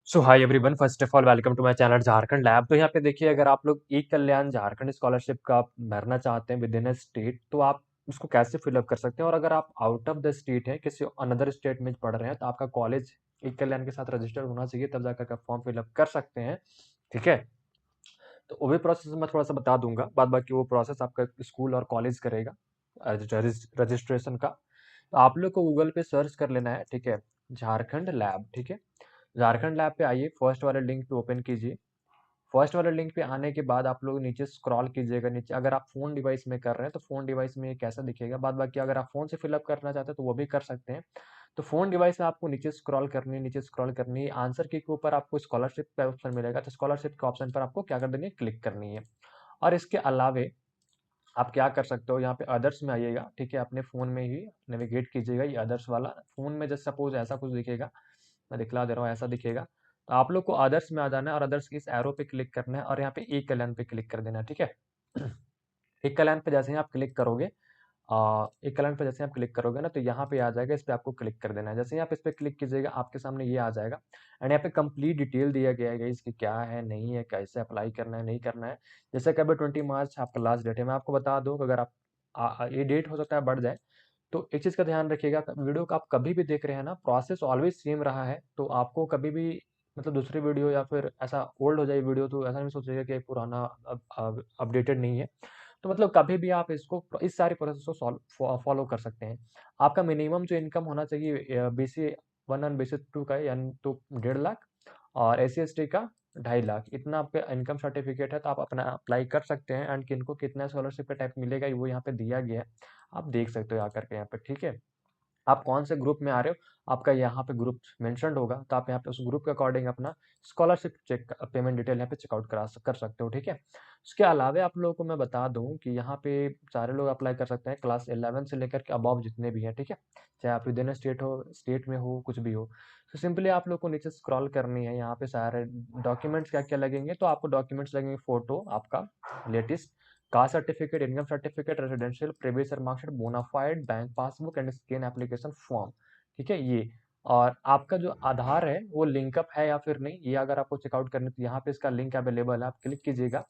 So hi everyone, first of all welcome to my channel Jharkhand lab. तो यहाँ पे देखिए, अगर आप लोग ई कल्याण झारखंड स्कॉलरशिप का आप भरना चाहते हैं विद इन अ स्टेट, तो आप उसको कैसे फिलअप कर सकते हैं। और अगर आप आउट ऑफ द स्टेट हैं, किसी अनदर स्टेट में पढ़ रहे हैं, तो आपका कॉलेज ई कल्याण के साथ रजिस्टर्ड होना चाहिए, तब जाकर आप फॉर्म फिलअप कर सकते हैं। ठीक है, तो वो भी प्रोसेस मैं थोड़ा सा बता दूंगा, बाद बाकी वो प्रोसेस आपका स्कूल और कॉलेज करेगा रजिस्ट्रेशन का। तो आप लोग को गूगल पे सर्च कर लेना है, ठीक है, झारखंड लैब। ठीक है, झारखंड लैब पे आइए, फर्स्ट वाले लिंक पे ओपन कीजिए। फर्स्ट वाले लिंक पे आने के बाद आप लोग नीचे स्क्रॉल कीजिएगा नीचे। अगर आप फोन डिवाइस में कर रहे हैं तो फोन डिवाइस में ये कैसा दिखेगा, बाद बाकी अगर आप फोन से फिलअप करना चाहते हैं तो वो भी कर सकते हैं। तो फोन डिवाइस में आपको नीचे स्क्रॉल करनी है, नीचे स्क्रॉल करनी है, आंसर की के ऊपर आपको स्कॉलरशिप का ऑप्शन मिलेगा, तो स्कॉलरशिप के ऑप्शन पर आपको क्या कर देनी है, क्लिक करनी है। और इसके अलावे आप क्या कर सकते हो, यहाँ पे अदर्स में आइएगा। ठीक है, अपने फ़ोन में ही नेविगेट कीजिएगा, ये अदर्स वाला फ़ोन में जैसे सपोज ऐसा कुछ दिखेगा, मैं दिखला दे रहा हूँ, ऐसा दिखेगा। तो आप लोग को अदर्स में आ जाना है और अदर्स की इस एरो पे क्लिक करना है और यहाँ पे ई कल्याण पे क्लिक कर देना है। ठीक है, ई कल्याण पे जैसे ही आप क्लिक करोगे, एक कलर पे जैसे आप क्लिक करोगे ना, तो यहाँ पे आ जाएगा, इस पे आपको क्लिक कर देना है। जैसे ही आप इस पे क्लिक कीजिएगा, आपके सामने ये आ जाएगा एंड यहाँ पे कंप्लीट डिटेल दिया गया है इसकी, क्या है, नहीं है, कैसे अप्लाई करना है, नहीं करना है। जैसे कि अभी 20 मार्च आपका लास्ट डेट है। मैं आपको बता दूं कि अगर आप ये डेट हो सकता है बढ़ जाए, तो एक चीज़ का ध्यान रखिएगा, वीडियो को आप कभी भी देख रहे हैं ना, प्रोसेस ऑलवेज सेम रहा है, तो आपको कभी भी मतलब दूसरी वीडियो या फिर ऐसा ओल्ड हो जाए वीडियो, तो ऐसा नहीं सोचिएगा कि पुराना अपडेटेड नहीं है। तो मतलब कभी भी आप इसको इस सारे प्रोसेस को फॉलो कर सकते हैं। आपका मिनिमम जो इनकम होना चाहिए बीसी वन और बीसी टू का, यानी तो 1.5 लाख, और एस सी एस टी का 2.5 लाख, इतना आपका इनकम सर्टिफिकेट है, तो आप अपना अप्लाई कर सकते हैं। एंड किनको कितना स्कॉलरशिप का टाइप मिलेगा वो यहाँ पे दिया गया है, आप देख सकते हो आकर के यहाँ पे। ठीक है, आप कौन से ग्रुप में आ रहे हो, आपका यहाँ पे ग्रुप मेंशन्ड होगा, तो आप यहाँ पे उस ग्रुप के अकॉर्डिंग अपना स्कॉलरशिप चेक, पेमेंट डिटेल यहाँ पे चेकआउट कर सकते हो। ठीक है, उसके अलावा आप लोगों को मैं बता दूं कि यहाँ पे सारे लोग अप्लाई कर सकते हैं, क्लास 11 से लेकर के अबव जितने भी हैं। ठीक है, चाहे आप विद इन स्टेट हो, स्टेट में हो, कुछ भी हो। तो सिंपली आप लोग को नीचे स्क्रॉल करनी है, यहाँ पे सारे डॉक्यूमेंट्स क्या क्या लगेंगे, तो आपको डॉक्यूमेंट्स लगेंगे, फोटो आपका latest, caste certificate, income certificate, residential, previous year marksheet, bonafide, bank passbook and scan application form. ठीक है, ये और आपका जो आधार है वो लिंकअप है या फिर नहीं, ये अगर आपको चेकआउट करना है तो यहाँ पे इसका लिंक अवेलेबल है, आप क्लिक कीजिएगा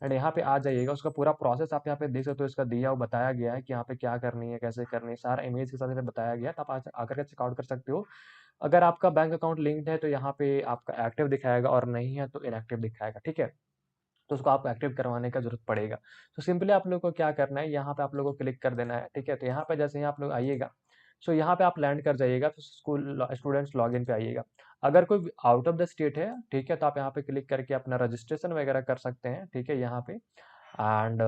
एंड यहाँ पे आ जाइएगा। उसका पूरा प्रोसेस आप यहाँ पे देख सकते हो, इसका दिया हुआ बताया गया है कि यहाँ पे क्या करनी है, कैसे करनी है, सारा इमेज के साथ यहाँ पे बताया गया है, तो आप आकर के चेकआउट कर सकते हो। अगर आपका बैंक अकाउंट लिंक्ड है तो यहाँ पे आपका एक्टिव दिखाएगा, और नहीं है तो इनएक्टिव दिखाएगा। ठीक है, तो उसको आपको एक्टिव करवाने का ज़रूरत पड़ेगा। तो सिंपली आप लोग को क्या करना है, यहाँ पे आप लोगों को क्लिक कर देना है। ठीक है, तो यहाँ पे जैसे ही आप लोग आइएगा, सो यहाँ पे आप लैंड कर जाइएगा, तो स्कूल स्टूडेंट्स लॉगिन पे आइएगा। अगर कोई आउट ऑफ द स्टेट है, ठीक है, तो आप यहाँ पे क्लिक करके अपना रजिस्ट्रेशन वगैरह कर सकते हैं। ठीक है, यहाँ पे एंड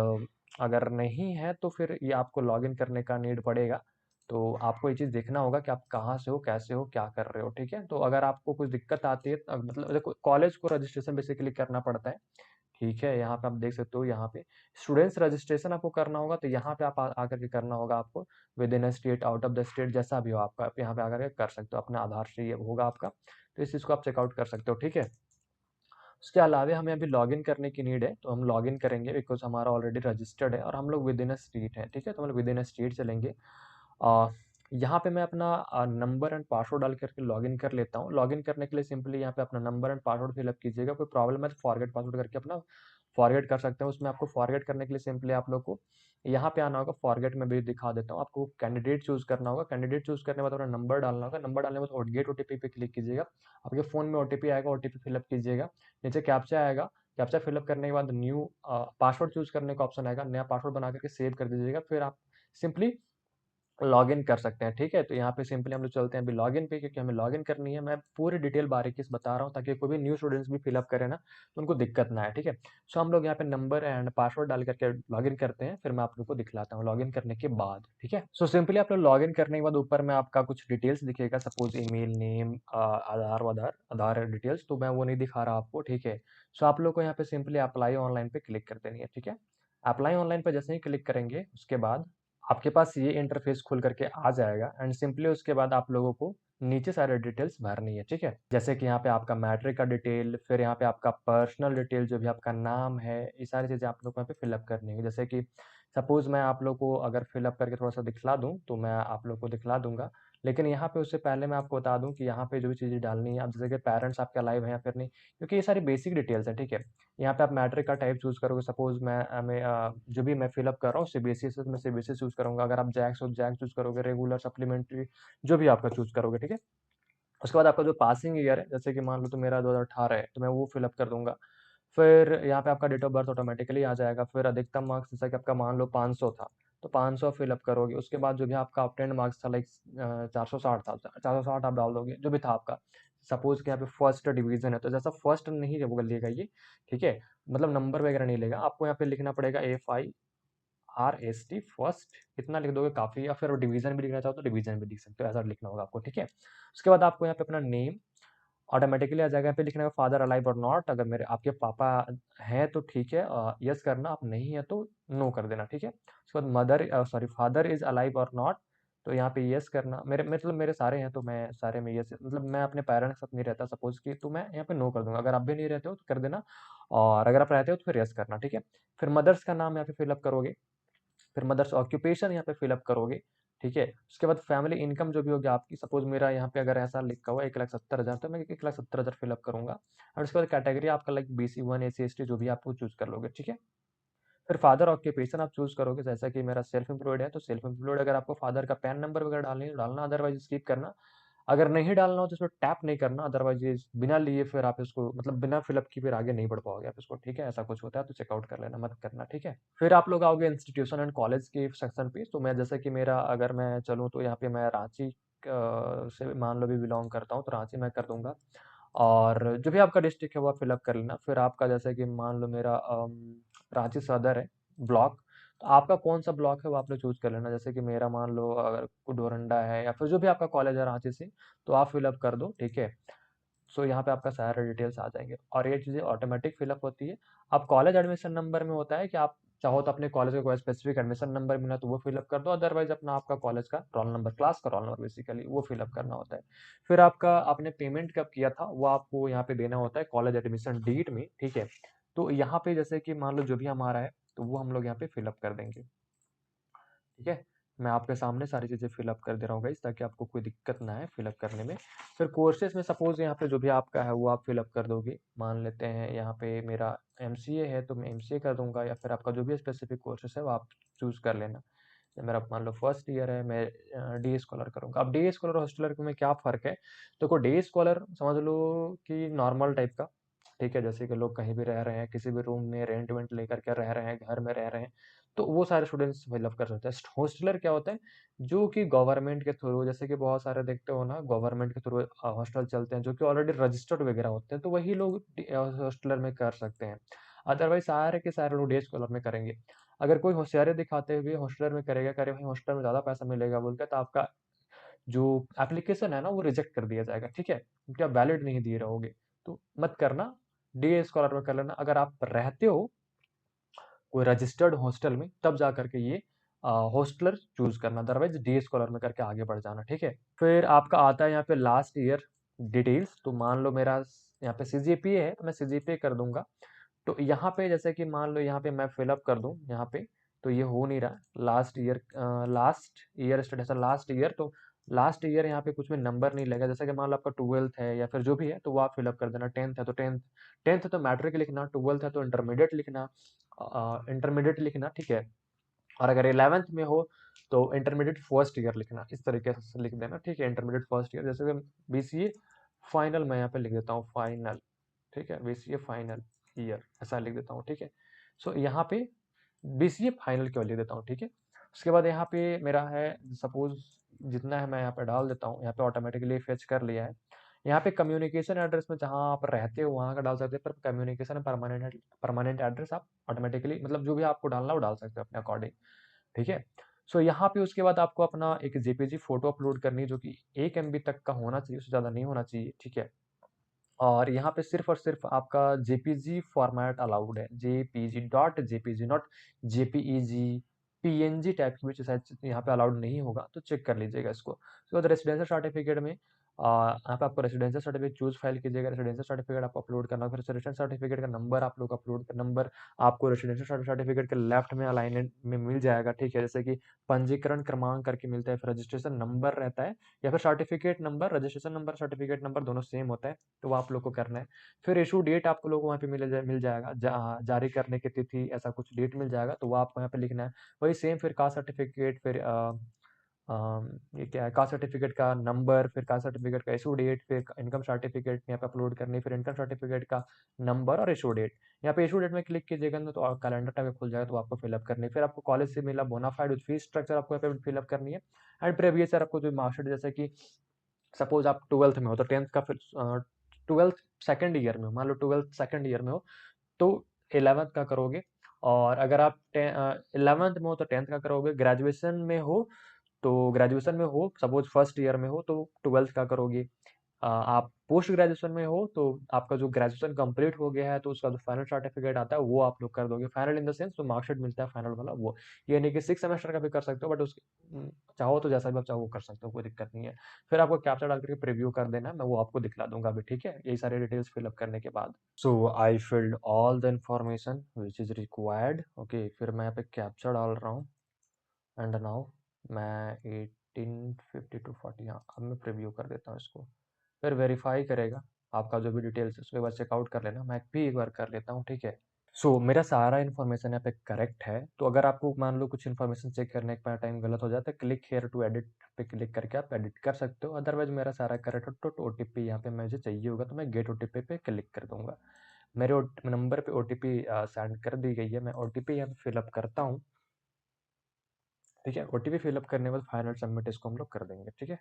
अगर नहीं है तो फिर ये आपको लॉगिन करने का नीड पड़ेगा। तो आपको ये चीज़ देखना होगा कि आप कहाँ से हो, कैसे हो, क्या कर रहे हो। ठीक है, तो अगर आपको कुछ दिक्कत आती है, मतलब देखो, कॉलेज को रजिस्ट्रेशन बेसिकली करना पड़ता है। ठीक है, यहाँ पे आप देख सकते हो, यहाँ पे स्टूडेंट्स रजिस्ट्रेशन आपको करना होगा, तो यहाँ पे आप आकर के करना होगा आपको, with in state, out of the state, जैसा भी हो आपका, आप यहाँ पे आकर के कर सकते हो, अपना आधार से ये होगा आपका, तो इस चीज़ को आप चेकआउट कर सकते हो। ठीक है, उसके अलावा हमें अभी लॉगिन करने की नीड है, तो हम लॉगिन करेंगे बिकॉज हमारा ऑलरेडी रजिस्टर्ड है और हम लोग विद इन स्टेट है। ठीक है, तो हम लोग विद इन स्टेट चलेंगे। अ, यहाँ पे मैं अपना नंबर एंड पासवर्ड डाल करके लॉगिन कर लेता हूँ। लॉगिन करने के लिए सिंपली यहाँ पे अपना नंबर एंड पासवर्ड फिलअप कीजिएगा। कोई प्रॉब्लम है तो फॉरगेट पासवर्ड करके अपना फॉरगेट कर सकते हैं। उसमें आपको फॉरगेट करने के लिए सिंपली आप लोग को यहाँ पे आना होगा, फॉरगेट में भी दिखा देता हूँ। आपको कैंडिडेट चूज करना होगा, कैंडिडेट चूज करने के बाद अपना नंबर डालना होगा, नंबर डालने के बाद गेट ओटीपी पे क्लिक कीजिएगा। आपके फोन में ओटीपी आएगा, ओटीपी फिलअप कीजिएगा। नीचे कैप्चा आएगा, कैप्चा फिलअप करने के बाद न्यू पासवर्ड चूज करने का ऑप्शन आएगा, नया पासवर्ड बना करके सेव कर दीजिएगा। फिर आप सिंपली लॉगिन कर सकते हैं। ठीक है, तो यहाँ पे सिंपली हम लोग चलते हैं अभी लॉगिन पे, क्योंकि हमें लॉगिन करनी है। मैं पूरी डिटेल बारीकी से बता रहा हूँ ताकि कोई भी न्यू स्टूडेंट्स भी फिलअप करें ना, तो उनको दिक्कत ना आए। ठीक है, सो हम लोग यहाँ पे नंबर एंड पासवर्ड डाल करके लॉगिन करते हैं, फिर मैं आप लोग को दिखलाता हूँ लॉगिन करने के बाद। ठीक है, सो सिंपली आप लोग लॉगिन करने के बाद ऊपर में आपका कुछ डिटेल्स दिखेगा, सपोज ईमेल नेम, आधार डिटेल्स, तो मैं वो नहीं दिखा रहा आपको। ठीक है, सो आप लोग को यहाँ पे सिंपली अप्लाई ऑनलाइन पे क्लिक कर देनी है। ठीक है, अप्लाई ऑनलाइन पे जैसे ही क्लिक करेंगे, उसके बाद आपके पास ये इंटरफेस खुल करके आ जाएगा एंड सिंपली उसके बाद आप लोगों को नीचे सारे डिटेल्स भरनी है। ठीक है, जैसे कि यहाँ पे आपका मैट्रिक का डिटेल, फिर यहाँ पे आपका पर्सनल डिटेल, जो भी आपका नाम है, ये सारी चीज़ें आप लोग को यहाँ पे फिलअप करनी है। जैसे कि सपोज मैं आप लोग को अगर फिलअप करके थोड़ा सा दिखला दूँ, तो मैं आप लोग को दिखला दूंगा। लेकिन यहाँ पे उससे पहले मैं आपको बता दूँ कि यहाँ पे जो भी चीज़ें डालनी है, आप जैसे कि पेरेंट्स आपके अलाइव हैं या फिर नहीं, क्योंकि ये सारी बेसिक डिटेल्स हैं, ठीक है? यहाँ पे आप मैट्रिक का टाइप चूज़ करोगे, सपोज़ जो भी मैं फिल अप कर रहा हूँ सीबीएसई से, तो मैं सीबीएसई चूज़ करूँगा। अगर आप जैक्स हो, जैक चूज़ करोगे, रेगुलर, सप्लीमेंट्री, जो भी आपका चूज़ करोगे, ठीक है? उसके बाद आपका जो पासिंग ईयर है, जैसे कि मान लो तो मेरा 2018 है, तो मैं वो फिल अप कर दूँगा। फिर यहाँ पे आपका डेट ऑफ बर्थ ऑटोमेटिकली आ जाएगा। फिर अधिकतम मार्क्स जैसा कि आपका मान लो 500 था, तो 500 फिल अप करोगे। उसके बाद जो भी आपका ऑब्टेन्ड मार्क्स था, लाइक 460 था, 460 आप डाल दोगे, जो भी था आपका। सपोज़ कि यहाँ पे फर्स्ट डिवीज़न है, तो जैसा फर्स्ट नहीं वो लेगा ये, ठीक है? मतलब नंबर वगैरह नहीं लेगा। आपको यहाँ पे लिखना पड़ेगा FIRST फर्स्ट, इतना लिख दोगे काफ़ी, या फिर डिवीज़न भी लिखना चाहो तो डिवीज़न भी लिख सकते हो, ऐसा लिखना होगा आपको, ठीक है? उसके बाद आपको यहाँ पे अपना नेम ऑटोमेटिकली आ जाएगा। यहाँ पे लिखना है फादर अलाइव और नॉट, अगर मेरे आपके पापा हैं तो ठीक है, यस करना, आप नहीं है तो नो कर देना, ठीक है? उसके बाद फादर इज अलाइव और नॉट, तो यहाँ पे यस करना। मेरे सारे हैं तो मैं सारे में यस, मतलब मैं अपने पेरेंट्स के साथ नहीं रहता सपोज की, तो मैं यहाँ पे नो कर दूंगा। अगर आप भी नहीं रहते हो तो कर देना, और अगर आप रहते हो तो फिर यस करना, ठीक है? फिर मदर्स का नाम यहाँ पे फिलअप करोगे, फिर मदर्स ऑक्यूपेशन यहाँ पे फिलअप करोगे, ठीक है? उसके बाद फैमिली इनकम जो भी होगी आपकी, सपोज मेरा यहाँ पे अगर ऐसा लिखा हुआ है 1,70,000, तो मैं 1,70,000 फिलअप करूंगा। और उसके बाद कैटेगरी आपका लाइक BC1 SC ST जो भी आप वो चूज कर लोगे, ठीक है? फिर फादर ऑक्यूपेशन आप चूज करोगे, जैसा कि मेरा सेल्फ एम्प्लॉयड है, तो सेल्फ एम्प्लॉयड अगर आपको फादर का पैन नंबर वगैरह डालनी है तो डालना, अदरवाइज स्किप करना। अगर नहीं डालना हो तो इसमें टैप नहीं करना, अदरवाइज ये बिना लिए फिर आप इसको, मतलब बिना फिलअप की फिर आगे नहीं बढ़ पाओगे आप इसको, ठीक है? ऐसा कुछ होता है तो चेकआउट कर लेना, मत करना, ठीक है? फिर आप लोग आओगे इंस्टीट्यूशन एंड कॉलेज के सेक्शन पे। तो मैं जैसे कि मेरा अगर मैं चलूँ तो यहाँ पे मैं रांची से मान लो भी बिलोंग करता हूँ, तो रांची मैं कर दूंगा। और जो भी आपका डिस्ट्रिक्ट है वो आप फिलअप कर लेना। फिर आपका जैसे कि मान लो मेरा रांची सदर है ब्लॉक, तो आपका कौन सा ब्लॉक है वो आप लोग चूज कर लेना। जैसे कि मेरा मान लो अगर डोरंडा है, या फिर जो भी आपका कॉलेज है रांची से, तो आप फिलअप कर दो, ठीक है? सो यहाँ पे आपका सारे डिटेल्स आ जाएंगे, और ये चीज़ें ऑटोमेटिक फिलअप होती है। अब कॉलेज एडमिशन नंबर में होता है कि आप चाहो तो अपने कॉलेज का कोई स्पेसिफिक एडमिशन नंबर मिला तो वो फिलअप कर दो, अदरवाइज अपना आपका कॉलेज का रोल नंबर, क्लास का रोल नंबर बेसिकली वो फिलअप करना होता है। फिर आपका आपने पेमेंट कब किया था वो आपको यहाँ पे देना होता है कॉलेज एडमिशन डेट में, ठीक है? तो यहाँ पे जैसे कि मान लो जो भी हमारा है तो वो हम लोग यहाँ पे फिलअप कर देंगे, ठीक है? मैं आपके सामने सारी चीज़ें फिलअप कर दे रहा हूँ गाइस, ताकि आपको कोई दिक्कत ना आए फिलअप करने में। फिर कोर्सेज़ में सपोज़ यहाँ पे जो भी आपका है वो आप फिलअप कर दोगे। मान लेते हैं यहाँ पे मेरा MCA है तो मैं MCA कर दूँगा, या फिर आपका जो भी स्पेसिफिक कोर्सेज़ है वो आप चूज़ कर लेना। या मेरा मान लो फर्स्ट ईयर है, मैं डे स्कॉलर करूँगा। अब डे स्कॉलर और हॉस्टलर में क्या फ़र्क है? देखो, डे स्कॉलर समझ लो कि नॉर्मल टाइप का, ठीक है? जैसे कि लोग कहीं भी रह रहे हैं, किसी भी रूम में रेंट-वेंट लेकर के रह रहे हैं, घर में रह रहे हैं, तो वो सारे स्टूडेंट्स फिलअप कर सकते हैं। हॉस्टलर क्या होता है? जो कि गवर्नमेंट के थ्रू, जैसे कि बहुत सारे देखते हो ना गवर्नमेंट के थ्रू हॉस्टल चलते हैं, जो कि ऑलरेडी रजिस्टर्ड वगैरह होते हैं, तो वही लोग हॉस्टलर में कर सकते हैं। अदरवाइज़ सारे के सारे लोग डे स्कॉलर में करेंगे। अगर कोई होशियारी दिखाते हुए हॉस्टलर में करेगा, करे भाई हॉस्टलर में ज़्यादा पैसा मिलेगा बोल के, तो आपका जो एप्लीकेशन है ना वो रिजेक्ट कर दिया जाएगा, ठीक है? क्योंकि आप वैलिड नहीं दे रहोगे। तो मत करना, डे स्कॉलर में कर लेना। अगर आप रहते हो कोई रजिस्टर्ड हॉस्टल में, तब जा करके ये हॉस्टलर चूज करना, अदरवाइज डे स्कॉलर में करके आगे बढ़ जाना, ठीक है? फिर आपका आता है यहाँ पे लास्ट ईयर डिटेल्स। तो मान लो मेरा यहाँ पे CGPA है तो मैं CGPA कर दूंगा। तो यहाँ पे जैसे कि मान लो यहाँ पे मैं फिलअप कर दूं यहाँ पे, तो ये हो नहीं रहा। लास्ट ईयर स्टेटस है लास्ट ईयर, तो लास्ट ईयर यहाँ पे कुछ भी नंबर नहीं लगेगा। जैसे कि मान लो आपका 12th है या फिर जो भी है तो वो आप फिलअप कर देना। 10th है तो 10th है तो मैट्रिक लिखना, 12th है तो इंटरमीडिएट लिखना, ठीक है? और अगर 11th में हो तो इंटरमीडिएट फर्स्ट ईयर लिखना, इस तरीके से लिख देना, ठीक है? इंटरमीडिएट फर्स्ट ईयर, जैसे कि BCA फाइनल मैं यहाँ पे लिख देता हूँ फाइनल, ठीक है? BCA फाइनल ईयर ऐसा लिख देता हूँ, ठीक है? सो यहाँ पे BCA फाइनल केवल लिख देता हूँ, ठीक है? उसके बाद यहाँ पे मेरा है सपोज जितना है मैं यहाँ पे डाल देता हूँ। यहाँ पे ऑटोमेटिकली फेच कर लिया है। यहाँ पे कम्युनिकेशन एड्रेस में जहाँ आप रहते हो वहाँ का डाल सकते हैं, पर कम्युनिकेशन परमानेंट एड्रेस आप ऑटोमेटिकली, मतलब जो भी आपको डालना वो डाल सकते हो अपने अकॉर्डिंग, ठीक है? सो यहाँ पे उसके बाद आपको अपना एक JPG फोटो अपलोड करनी है, जो कि 1 MB तक का होना चाहिए, उससे ज़्यादा नहीं होना चाहिए, ठीक है? और यहाँ पे सिर्फ और सिर्फ आपका JPG फॉर्मेट अलाउड है, JPG not JPEG, PNG type की भी शायद यहाँ पे अलाउड नहीं होगा, तो चेक कर लीजिएगा इसको। उसके बाद रेसिडेंशियल सर्टिफिकेट में यहाँ पे आपको रेसिडेंशियल सर्टिफिकेट चूज़ फाइल कीजिएगा, रेसिडेंशियल सर्टिफिकेट आपको अपलोड करना होगा, फिर रेसिडेंशियल सर्टिफिकेट का नंबर आप लोग अपलोड नंबर आपको रेसिडेंशियल सर्टिफिकेट के लेफ्ट में अलाइनमेंट में मिल जाएगा, ठीक है? जैसे कि पंजीकरण क्रमांक करके मिलता है, फिर रजिस्ट्रेशन नंबर रहता है या फिर certificate number, registration number, certificate number दोनों सेम होता है, तो वो आप लोग को करना है। फिर इश्यू डेट आपको लोग वहाँ पे मिल जाएगा, जारी करने की तिथि ऐसा कुछ डेट मिल जाएगा, तो वो आपको यहाँ पे लिखना है। वही सेम फिर कास्ट सर्टिफिकेट, फिर ये क्या है, कास्ट सर्टिफिकेट का नंबर, फिर कास्ट सर्टिफिकेट का इशू डेट, फिर इनकम सर्टिफिकेट यहाँ पे अपलोड करनी है, फिर इनकम सर्टिफिकेट का नंबर और इशू डेट। यहाँ पे इशू डेट में क्लिक कीजिएगा ना तो कैलेंडर टाइप खुल जाएगा, तो आपको फिलअप करनी है। फिर आपको कॉलेज से मिला बोनाफाइड विद फीस स्ट्रक्चर आपको यहाँ पे फिलअप करनी है। एंड प्रीवियस ईयर आपको जो मार्कशीट, जैसे कि सपोज आप 12th में हो तो 10th का, फिर 12th सेकंड ईयर में हो, मान लो 12th सेकंड ईयर में हो तो 11th का करोगे। और अगर आप 11th में हो तो 10th का करोगे। ग्रेजुएशन में हो तो ग्रेजुएशन में हो, सपोज फर्स्ट ईयर में हो तो 12th का करोगे। आप पोस्ट ग्रेजुएशन में हो तो आपका जो ग्रेजुएशन कंप्लीट हो गया है तो उसका जो फाइनल सर्टिफिकेट आता है वो आप लोग कर दोगे। फाइनल इन द सेंस जो मार्कशीट मिलता है फाइनल वाला वो। ये नहीं कि 6 सेमेस्टर का भी कर सकते हो, बट चाहो तो जैसा भी आप चाहो वो कर सकते हो, कोई दिक्कत नहीं है। फिर आपको कैप्चा डाल करके प्रीव्यू कर देना है, मैं वो आपको दिखला दूंगा अभी, ठीक है? यही सारे डिटेल्स फिलअप करने के बाद। So I filled all the information which is required. Okay, फिर मैं यहाँ पे कैप्चा डाल रहा हूँ। एंड नाउ मैं 185240, हाँ अब मैं प्रीव्यू कर देता हूँ इसको। फिर वेरीफाई करेगा आपका जो भी डिटेल्स है, उसके बाद चेकआउट कर लेना। मैं भी एक बार कर लेता हूँ, ठीक है? मेरा सारा इन्फॉर्मेशन यहाँ पे करेक्ट है। तो अगर आपको मान लो कुछ इन्फॉर्मेशन चेक करने का टाइम गलत हो जाता है, क्लिक हेयर टू एडिट पे क्लिक करके आप एडिट कर सकते हो। अदरवाइज मेरा सारा करेक्ट हो तो ओटीपी यहाँ पे मुझे चाहिए होगा तो मैं गेट ओटीपी पे क्लिक कर दूंगा। मेरे नंबर पे ओटीपी सेंड कर दी गई है, मैं ओटीपी यहाँ पे फिलअप करता हूँ, ठीक है? ओटीपी फिलअप करने के बाद फाइनल सबमिट इसको हम लोग कर देंगे, ठीक है?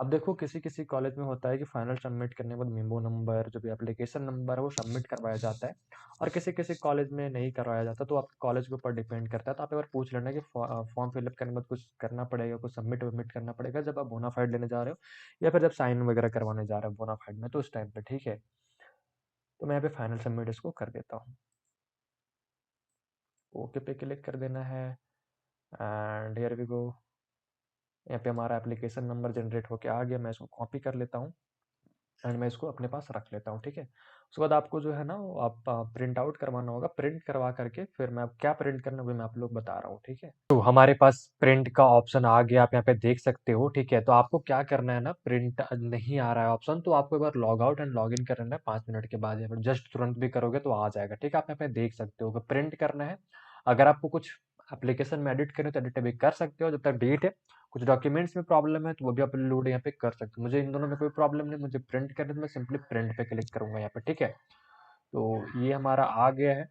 अब देखो किसी किसी कॉलेज में होता है कि फाइनल सबमिट करने के बाद मेमो नंबर, जो भी एप्लीकेशन नंबर है वो सबमिट करवाया जाता है, और किसी किसी कॉलेज में नहीं करवाया जाता, तो आपके कॉलेज के ऊपर डिपेंड करता है। तो आप एक बार पूछ लेना कि फॉर्म फिलअप करने के बाद कुछ करना पड़ेगा, कुछ सबमिट वमिट करना पड़ेगा जब आप बोनाफाइड लेने जा रहे हो, या फिर जब साइन वगैरह करवाने जा रहे हो बोनाफाइड में, तो उस टाइम पे, ठीक है? तो मैं यहाँ पे फाइनल सबमिट इसको कर देता हूँ। ओके पे क्लिक कर देना है एंड हियर वी गो। यहाँ पे हमारा एप्लीकेशन नंबर जनरेट होके आ गया, मैं इसको कॉपी कर लेता हूँ एंड मैं इसको अपने पास रख लेता हूँ, ठीक है? उसके बाद आपको जो है ना वो आप प्रिंट आउट करवाना होगा। प्रिंट करवा करके फिर मैं क्या प्रिंट करना है वो मैं आप लोग बता रहा हूँ, ठीक है? तो हमारे पास प्रिंट का ऑप्शन आ गया, आप यहाँ पे देख सकते हो, ठीक है? तो आपको क्या करना है ना, प्रिंट नहीं आ रहा है ऑप्शन तो आपको एक बार log out and log in करना है 5 मिनट के बाद, या फिर जस्ट तुरंत भी करोगे तो आ जाएगा, ठीक है? आप यहाँ पे देख सकते हो कि प्रिंट करना है। अगर आपको कुछ एप्लीकेशन में एडिट करें तो एडिट भी कर सकते हो जब तक डेट है। कुछ डॉक्यूमेंट्स में प्रॉब्लम है तो वो भी अपलोड यहाँ पे कर सकते हो। मुझे इन दोनों में कोई प्रॉब्लम नहीं, मुझे प्रिंट करने तो मैं सिंपली प्रिंट पे क्लिक करूंगा यहाँ पे, ठीक है? तो ये हमारा आ गया है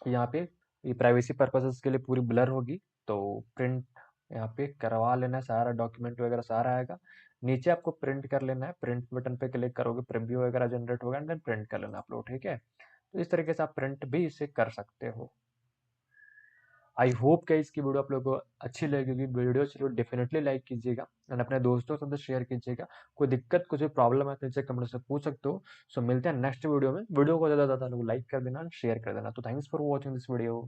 यहाँ पे। ये प्राइवेसी पर्पसेस के लिए पूरी ब्लर होगी, तो प्रिंट यहाँ पे करवा लेना है, सारा डॉक्यूमेंट वगैरह सारा आएगा। नीचे आपको प्रिंट कर लेना है, प्रिंट बटन पे क्लिक करोगे, प्रीव्यू वगैरह जनरेट होगा एंड देन प्रिंट कर लेना अपलोड, ठीक है? तो इस तरीके से आप प्रिंट भी इसे कर सकते हो। आई होप कि इसकी वीडियो आप लोगों को अच्छी लगेगी। वीडियो चलो डेफिनेटली लाइक कीजिएगा एंड अपने दोस्तों के साथ शेयर कीजिएगा। कोई दिक्कत, कुछ भी प्रॉब्लम है तो नीचे कमेंट से पूछ सकते हो। मिलते हैं नेक्स्ट वीडियो में। वीडियो को ज़्यादा से ज़्यादा लोग लाइक कर देना, शेयर कर देना। तो thanks for watching this video.